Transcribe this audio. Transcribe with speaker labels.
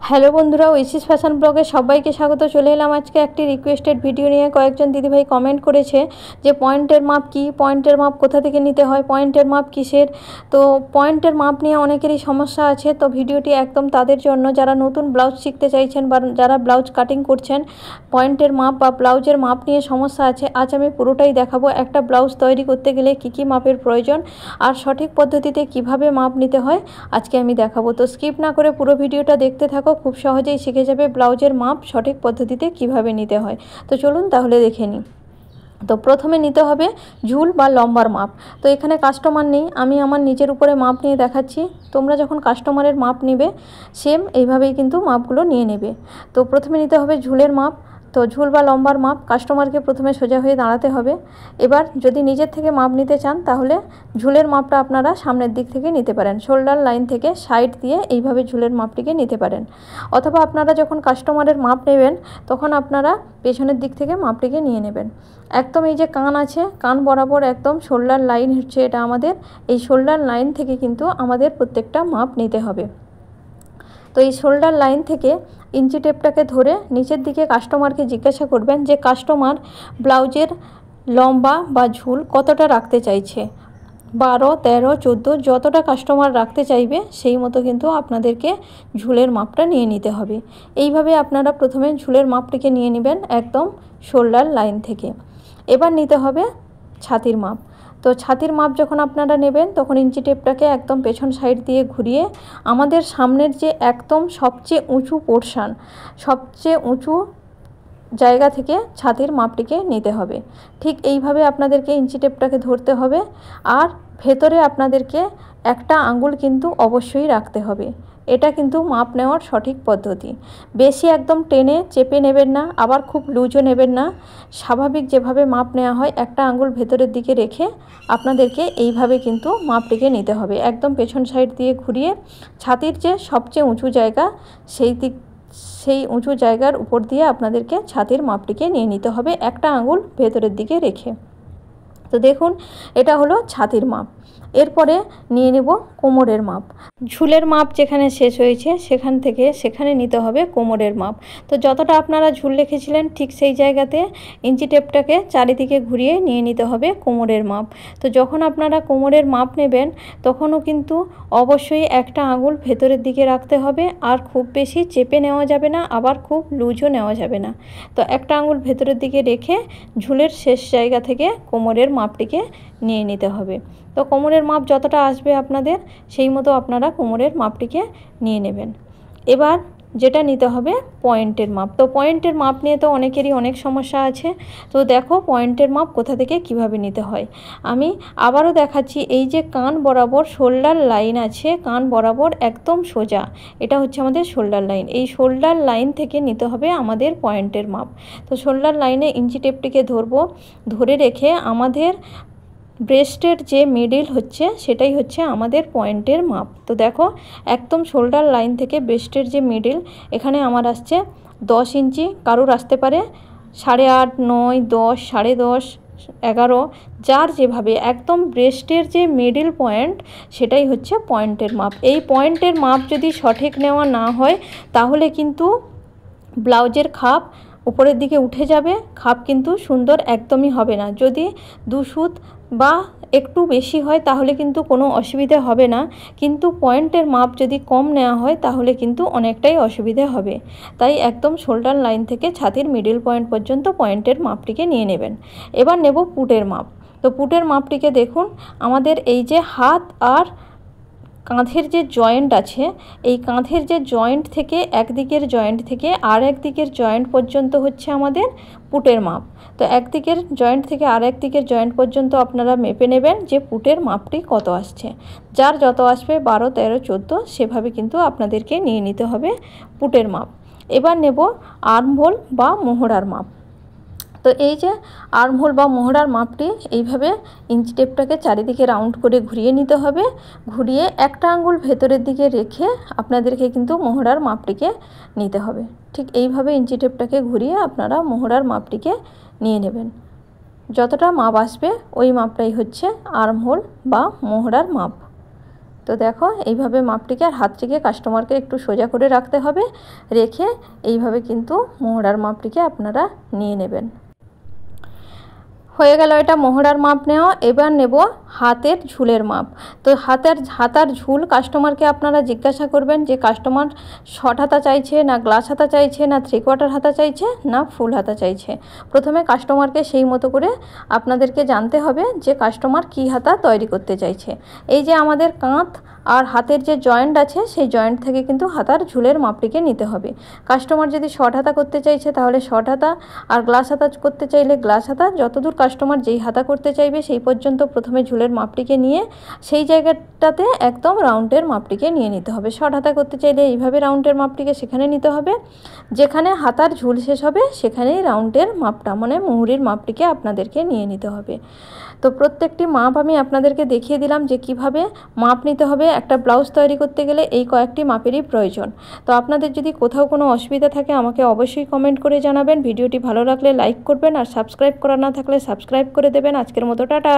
Speaker 1: Hello বন্ধুরা, ঐশিস fashion ব্লগে সবাইকে স্বাগত। চলে এলাম আজকে একটি রিকোয়েস্টেড ভিডিও নিয়ে। কয়েকজন দিদিভাই কমেন্ট করেছে যে পয়েন্টের মাপ কি, পয়েন্টের মাপ কোথা থেকে নিতে হয়, পয়েন্টের মাপ কিসের। তো পয়েন্টের মাপ নিয়ে অনেকেরই সমস্যা আছে। তো ভিডিওটি একদম তাদের জন্য যারা নতুন ব্লাউজ শিখতে চাইছেন বা যারা ব্লাউজ কাটিং করছেন, পয়েন্টের মাপ বা ব্লাউজের মাপ নিয়ে সমস্যা আছে। আজ আমি পুরোটাই দেখাবো। একটা ব্লাউজ তৈরি করতে গেলে কী কী মাপের প্রয়োজন আর সঠিক পদ্ধতিতে কিভাবে মাপ নিতে হয় আজকে আমি দেখাবো। তো স্কিপ না করে পুরো ভিডিওটা দেখতে থাকো, খুব সহজেই শিখে যাবে ব্লাউজের মাপ সঠিক পদ্ধতিতে কিভাবে নিতে হয়। তো চলুন তাহলে দেখে নিই। তো প্রথমে নিতে হবে ঝুল বা লম্বার মাপ। তো এখানে কাস্টমার নেই, আমি আমার নিজের উপরে মাপ নিয়ে দেখাচ্ছি। তোমরা যখন কাস্টমারের মাপ নেবে সেম এইভাবেই কিন্তু মাপগুলো নিয়ে নেবে। তো প্রথমে নিতে হবে ঝুলের মাপ। তো ঝুল বা লম্বার মাপ কাস্টমারকে প্রথমে সোজা হয়ে দাঁড়াতে হবে। এবার যদি নিজের থেকে মাপ নিতে চান তাহলে ঝুলের মাপটা আপনারা সামনের দিক থেকে নিতে পারেন, শোল্ডার লাইন থেকে সাইড দিয়ে এইভাবে ঝুলের মাপটিকে নিতে পারেন। অথবা আপনারা যখন কাস্টমারের মাপ নেবেন তখন আপনারা পেছনের দিক থেকে মাপটিকে নিয়ে নেবেন। একদম এই যে কান আছে, কান বরাবর একদম শোল্ডার লাইন হচ্ছে এটা আমাদের। এই শোল্ডার লাইন থেকে কিন্তু আমাদের প্রত্যেকটা মাপ নিতে হবে। তো এই শোল্ডার লাইন থেকে ইঞ্চি টেপটাকে ধরে নিচের দিকে কাস্টমারকে জিজ্ঞাসা করবেন যে কাস্টমার ব্লাউজের লম্বা বা ঝুল কতটা রাখতে চাইছে। 12, 13, 14 যতটা কাস্টমার রাখতে চাইবে সেই মতো কিন্তু আপনাদেরকে ঝুলের মাপটা নিয়ে নিতে হবে। এইভাবে আপনারা প্রথমে ঝুলের মাপটিকে নিয়ে নেবেন একদম শোল্ডার লাইন থেকে। এবার নিতে হবে ছাতির মাপ। তো ছাতির মাপ যখন আপনারা নেবেন তখন ইঞ্চি টেপটাকে একদম পেছন সাইড দিয়ে ঘুরিয়ে আমাদের সামনের যে একদম সবচেয়ে উঁচু পোর্শান, সবচেয়ে উঁচু জায়গা থেকে ছাতির মাপটিকে নিতে হবে। ঠিক এইভাবে আপনাদেরকে ইঞ্চি টেপটাকে ধরতে হবে। আর ভেতরে আপনাদেরকে একটা আঙ্গুল কিন্তু অবশ্যই রাখতে হবে। এটা কিন্তু মাপ নেওয়ার সঠিক পদ্ধতি। বেশি একদম টেনে চেপে নেবেন না, আবার খুব লুজও নেবেন না। স্বাভাবিক যেভাবে মাপ নেওয়া হয় একটা আঙ্গুল ভেতরের দিকে রেখে আপনাদেরকে এইভাবে কিন্তু মাপটিকে নিতে হবে। একদম পেছন সাইড দিয়ে ঘুরিয়ে ছাতির যে সবচেয়ে উঁচু জায়গা সেই উঁচু জায়গার উপর দিয়ে আপনাদেরকে ছাতির মাপটিকে নিয়ে নিতে হবে একটা আঙ্গুল ভেতরের দিকে রেখে। তো দেখুন, এটা হলো ছাতির মাপ। এরপরে নিয়ে নেব কোমরের মাপ। ঝুলের মাপ যেখানে শেষ হয়েছে সেখান থেকে সেখানে নিতে হবে কোমরের মাপ। তো যতটা আপনারা ঝুল রেখেছিলেন ঠিক সেই জায়গাতে ইঞ্চি টেপটাকে চারিদিকে ঘুরিয়ে নিয়ে নিতে হবে কোমরের মাপ। তো যখন আপনারা কোমরের মাপ নেবেন তখনও কিন্তু অবশ্যই একটা আঙুল ভেতরের দিকে রাখতে হবে। আর খুব বেশি চেপে নেওয়া যাবে না, আবার খুব লুজও নেওয়া যাবে না। তো একটা আঙুল ভেতরের দিকে রেখে ঝুলের শেষ জায়গা থেকে কোমরের মাপটিকে নিয়ে নিতে হবে। তো কোমরের মাপ যতটা আসবে আপনাদের সেই মতো আপনারা কোমরের মাপটিকে নিয়ে নেবেন। এবার যেটা নিতে হবে পয়েন্টের মাপ। তো পয়েন্টের মাপ নিয়ে তো অনেকেরই অনেক সমস্যা আছে। তো দেখো পয়েন্টের মাপ কোথা থেকে কিভাবে নিতে হয় আমি আবারও দেখাচ্ছি। এই যে কান বরাবর শোল্ডার লাইন আছে, কান বরাবর একদম সোজা, এটা হচ্ছে আমাদের শোল্ডার লাইন। এই শোল্ডার লাইন থেকে নিতে হবে আমাদের পয়েন্টের মাপ। তো শোল্ডার লাইনে ইঞ্চি টেপটিকে ধরে রেখে আমাদের ব্রেস্টের যে মিডিল হচ্ছে সেটাই হচ্ছে আমাদের পয়েন্টের মাপ। তো দেখো একদম শোল্ডার লাইন থেকে ব্রেস্টের যে মিডিল এখানে আমার আসছে 10 ইঞ্চি, কারোর আসতে পারে 8.5, 9, 10, 10.5, 11, যার যেভাবে একদম ব্রেস্টের যে মিডিল পয়েন্ট সেটাই হচ্ছে পয়েন্টের মাপ। এই পয়েন্টের মাপ যদি সঠিক নেওয়া না হয় তাহলে কিন্তু ব্লাউজের খাপ উপরের দিকে উঠে যাবে, খাপ কিন্তু সুন্দর একদমই হবে না। যদি 2 সুত বা একটু বেশি হয় তাহলে কিন্তু কোনো অসুবিধে হবে না, কিন্তু পয়েন্টের মাপ যদি কম নেওয়া হয় তাহলে কিন্তু অনেকটাই অসুবিধে হবে। তাই একদম শোল্ডার লাইন থেকে ছাতির মিডল পয়েন্ট পর্যন্ত পয়েন্টের মাপটিকে নিয়ে নেবেন। এবার নেব পুটের মাপ। তো পুটের মাপটিকে দেখুন, আমাদের এই যে হাত আর কাঁধের যে জয়েন্ট আছে, এই কাঁধের যে জয়েন্ট থেকে একদিকের জয়েন্ট থেকে আর একদিকের জয়েন্ট পর্যন্ত হচ্ছে আমাদের পুটের মাপ। তো একদিকের জয়েন্ট থেকে আর একদিকের জয়েন্ট পর্যন্ত আপনারা মেপে নেবেন যে পুটের মাপটি কত আসছে। যার যত আসবে 12, 13, 14 সেভাবে কিন্তু আপনাদেরকে নিয়ে নিতে হবে পুটের মাপ। এবার নেব আর্মহোল বা মোহরার মাপ। তো এই যে আর্মহোল বা মোহরার মাপটি এইভাবে ইঞ্চি টেপটাকে চারিদিকে রাউন্ড করে ঘুরিয়ে নিতে হবে। ঘুরিয়ে একটা আঙ্গুল ভেতরের দিকে রেখে আপনাদেরকে কিন্তু মোহরার মাপটিকে নিতে হবে। ঠিক এইভাবে ইঞ্চি টেপটাকে ঘুরিয়ে আপনারা মোহরার মাপটিকে নিয়ে নেবেন। যতটা মাপ আসবে ওই মাপটাই হচ্ছে আর্মহোল বা মোহরার মাপ। তো দেখো এইভাবে মাপটিকে আর হাতটিকে কাস্টমারকে একটু সোজা করে রাখতে হবে, রেখে এইভাবে কিন্তু মোহরার মাপটিকে আপনারা নিয়ে নেবেন। হয়ে গেল এটা মোহরার মাপ নেওয়া। এবার নেব হাতের ঝুলের মাপ। তো হাতার ঝুল কাস্টমারকে আপনারা জিজ্ঞাসা করবেন যে কাস্টমার শর্ট হাতা চাইছে না গ্লাস হাতা চাইছে না 3/4 হাতা চাইছে না ফুল হাতা চাইছে। প্রথমে কাস্টমারকে সেই মতো করে আপনাদেরকে জানতে হবে যে কাস্টমার কী হাতা তৈরি করতে চাইছে। এই যে আমাদের কাঁধ আর হাতের যে জয়েন্ট আছে সেই জয়েন্ট থেকে কিন্তু হাতার ঝুলের মাপটিকে নিতে হবে। কাস্টমার যদি শর্ট হাতা করতে চাইছে তাহলে শর্ট হাতা, আর গ্লাস হাতা করতে চাইলে গ্লাস হাতা। যতদূর কাস্টমার যেই হাতা করতে চাইবে সেই পর্যন্ত প্রথমে ঝুলের মাপটিকে নিয়ে সেই জায়গাটাতে একদম রাউন্ডের মাপটিকে নিয়ে নিতে হবে। শর্ট হাতা করতে চাইলে এইভাবে রাউন্ডের মাপটিকে সেখানে নিতে হবে, যেখানে হাতার ঝুল শেষ হবে সেখানেই রাউন্ডের মাপটা মানে মুহুরির মাপটিকে আপনাদেরকে নিয়ে নিতে হবে। তো প্রত্যেকটি মাপ আমি আপনাদেরকে দেখিয়ে দিলাম যে কিভাবে মাপ নিতে হবে। একটা ব্লাউজ তৈরি করতে গেলে এই কয়েকটি মাপেরই প্রয়োজন। তো আপনাদের যদি কোথাও কোনো অসুবিধা থাকে আমাকে অবশ্যই কমেন্ট করে জানাবেন। ভিডিওটি ভালো লাগলে লাইক করবেন, আর সাবস্ক্রাইব করা না থাকলে সাবস্ক্রাইব করে দেবেন। আজকের মতো টাটা।